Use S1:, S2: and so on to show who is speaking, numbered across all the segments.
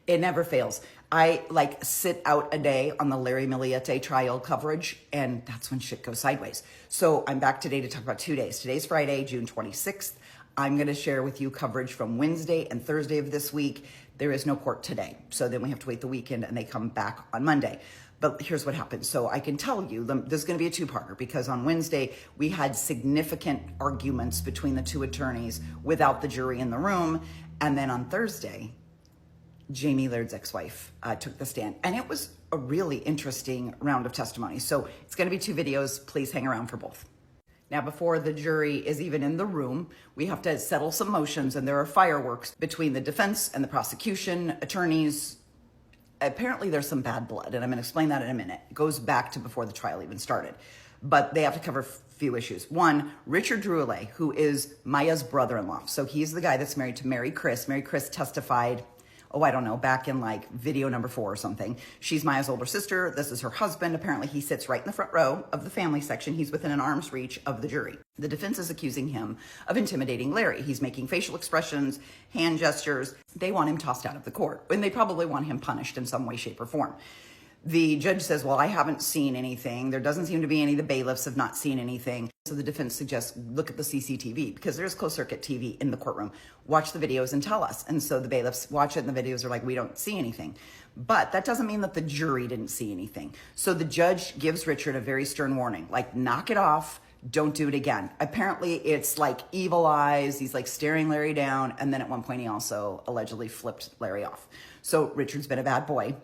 S1: It never fails. I like sit out a day on the Larry Millete trial coverage, and that's when shit goes sideways. So I'm back today to talk about 2 days. Today's Friday, June 26th. I'm going to share with you coverage from Wednesday and Thursday of this week. There is no court today. So then we have to wait the weekend and they come back on Monday. But here's what happened. So I can tell you, this is going to be a two-parter because on Wednesday, we had significant arguments between the two attorneys without the jury in the room. And then on Thursday, Jamie Laird's ex-wife took the stand. And it was a really interesting round of testimony. So it's going to be two videos. Please hang around for both. Now, before the jury is even in the room, we have to settle some motions, and there are fireworks between the defense and the prosecution attorneys. Apparently, there's some bad blood, and I'm going to explain that in a minute. It goes back to before the trial even started. But they have to cover a few issues. One, Richard Droulet, who is Maya's brother-in-law. So he's the guy that's married to Mary Chris. Mary Chris testified, I don't know, back in like video number 4 or something. She's Maya's older sister. This is her husband. Apparently he sits right in the front row of the family section. He's within an arm's reach of the jury. The defense is accusing him of intimidating Larry. He's making facial expressions, hand gestures. They want him tossed out of the court, and they probably want him punished in some way, shape, or form. The judge says, well, I haven't seen anything. There doesn't seem to be any. The bailiffs have not seen anything. So the defense suggests, look at the CCTV because there's closed circuit TV in the courtroom. Watch the videos and tell us. And so the bailiffs watch it and the videos are like, we don't see anything. But that doesn't mean that the jury didn't see anything. So the judge gives Richard a very stern warning, like, knock it off. Don't do it again. Apparently it's like evil eyes. He's like staring Larry down. And then at one point he also allegedly flipped Larry off. So Richard's been a bad boy.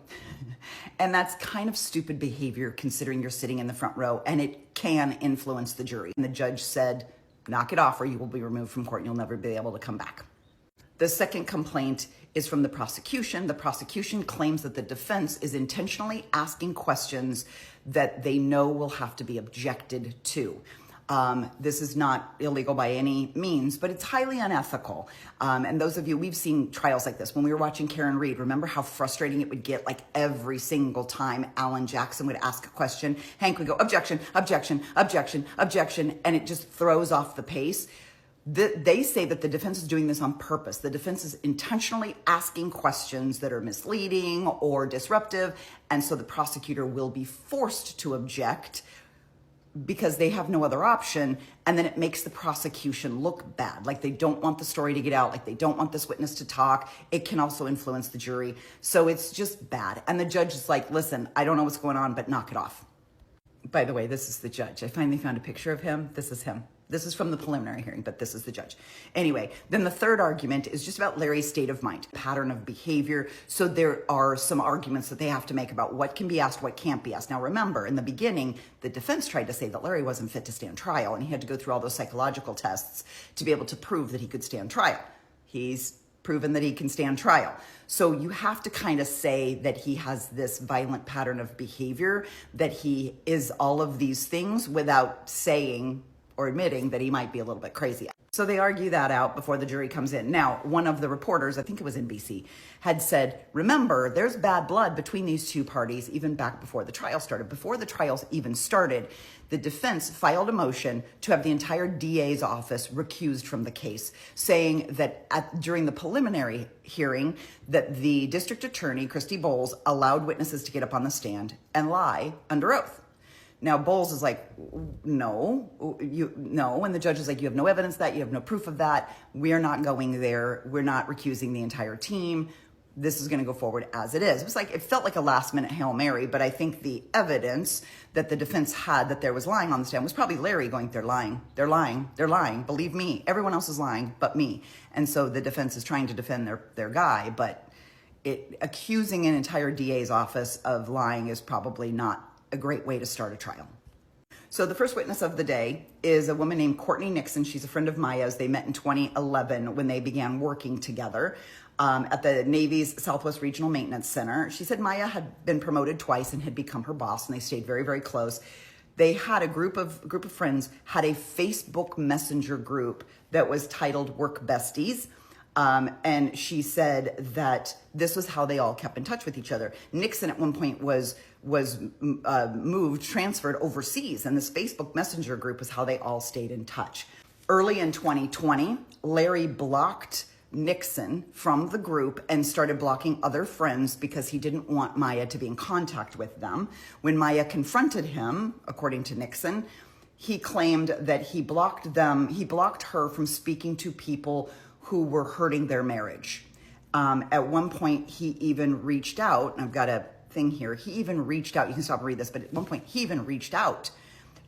S1: And that's kind of stupid behavior considering you're sitting in the front row and it can influence the jury. And the judge said, knock it off or you will be removed from court and you'll never be able to come back. The second complaint is from the prosecution. The prosecution claims that the defense is intentionally asking questions that they know will have to be objected to. This is not illegal by any means, but it's highly unethical. And those of you, we've seen trials like this. When we were watching Karen Reed, remember how frustrating it would get like every single time Alan Jackson would ask a question? Hank would go, objection, objection, objection, objection, and it just throws off the pace. They say that the defense is doing this on purpose. The defense is intentionally asking questions that are misleading or disruptive, and so the prosecutor will be forced to object because they have no other option, and then it makes the prosecution look bad, like they don't want the story to get out, like they don't want this witness to talk. It can also influence the jury, so it's just bad. And the judge is like, listen, I don't know what's going on, but knock it off. By the way, this is the judge. I finally found a picture of him. This is him. This is from the preliminary hearing, but this is the judge. Anyway, then the third argument is just about Larry's state of mind, pattern of behavior. So there are some arguments that they have to make about what can be asked, what can't be asked. Now, remember, in the beginning, the defense tried to say that Larry wasn't fit to stand trial, and he had to go through all those psychological tests to be able to prove that he could stand trial. He's proven that he can stand trial. So you have to kind of say that he has this violent pattern of behavior, that he is all of these things without saying or admitting that he might be a little bit crazy. So they argue that out before the jury comes in. Now, one of the reporters, I think it was NBC, had said, remember, there's bad blood between these two parties even back before the trial started. Before the trials even started, the defense filed a motion to have the entire DA's office recused from the case, saying that during the preliminary hearing that the district attorney, Christy Bowles, allowed witnesses to get up on the stand and lie under oath. Now, Bowles is like, no. And the judge is like, you have no evidence of that. You have no proof of that. We're not going there. We're not recusing the entire team. This is going to go forward as it is. It felt like a last minute Hail Mary, but I think the evidence that the defense had that there was lying on the stand was probably Larry going, they're lying, they're lying, they're lying. Believe me, everyone else is lying but me. And so the defense is trying to defend their guy, but accusing an entire DA's office of lying is probably not a great way to start a trial. So the first witness of the day is a woman named Courtney Nixon. She's a friend of Maya's. They met in 2011 when they began working together at the Navy's Southwest Regional Maintenance Center. She said Maya had been promoted twice and had become her boss, and they stayed very, very close. They had a group of friends, had a Facebook Messenger group that was titled Work Besties. And she said that this was how they all kept in touch with each other. Nixon at one point was transferred overseas, and this Facebook Messenger group was how they all stayed in touch. Early in 2020, Larry blocked Nixon from the group and started blocking other friends because he didn't want Maya to be in contact with them. When Maya confronted him, according to Nixon, he claimed that he blocked her from speaking to people who were hurting their marriage. At one point, he even reached out, and I've got a thing here, he even reached out, you can stop and read this, but at one point, he even reached out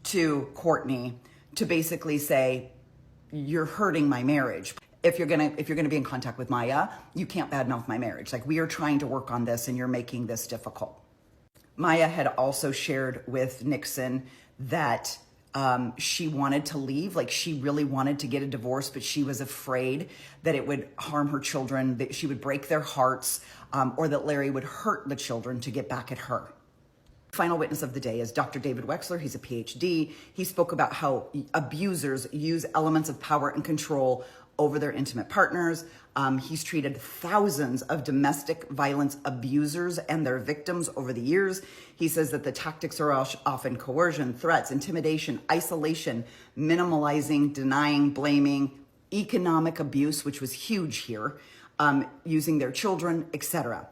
S1: to Courtney to basically say, you're hurting my marriage. If you're gonna be in contact with Maya, you can't badmouth my marriage. Like, we are trying to work on this and you're making this difficult. Maya had also shared with Nixon that she wanted to leave, like she really wanted to get a divorce, but she was afraid that it would harm her children, that she would break their hearts, or that Larry would hurt the children to get back at her. Final witness of the day is Dr. David Wexler. He's a PhD. He spoke about how abusers use elements of power and control over their intimate partners. He's treated thousands of domestic violence abusers and their victims over the years. He says that the tactics are often coercion, threats, intimidation, isolation, minimalizing, denying, blaming, economic abuse, which was huge here, using their children, etc.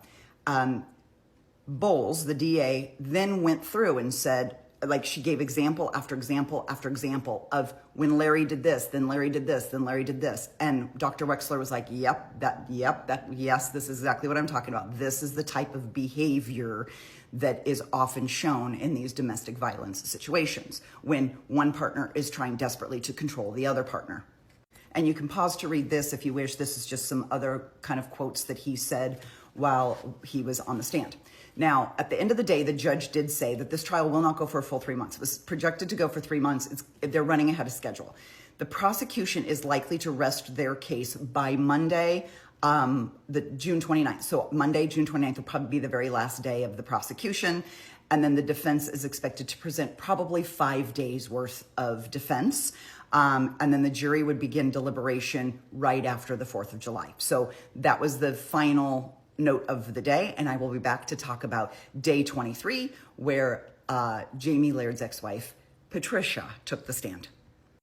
S1: Bowles, the DA, then went through and said, like, she gave example after example after example of when Larry did this, then Larry did this, then Larry did this. And Dr. Wexler was like, yes, this is exactly what I'm talking about. This is the type of behavior that is often shown in these domestic violence situations when one partner is trying desperately to control the other partner. And you can pause to read this if you wish. This is just some other kind of quotes that he said while he was on the stand. Now, at the end of the day, the judge did say that this trial will not go for a full 3 months. It was projected to go for 3 months. They're running ahead of schedule. The prosecution is likely to rest their case by Monday, the June 29th. So Monday, June 29th will probably be the very last day of the prosecution. And then the defense is expected to present probably 5 days worth of defense. And then the jury would begin deliberation right after the 4th of July. So that was the final note of the day, and I will be back to talk about day 23, where Jamie Laird's ex-wife, Patricia, took the stand.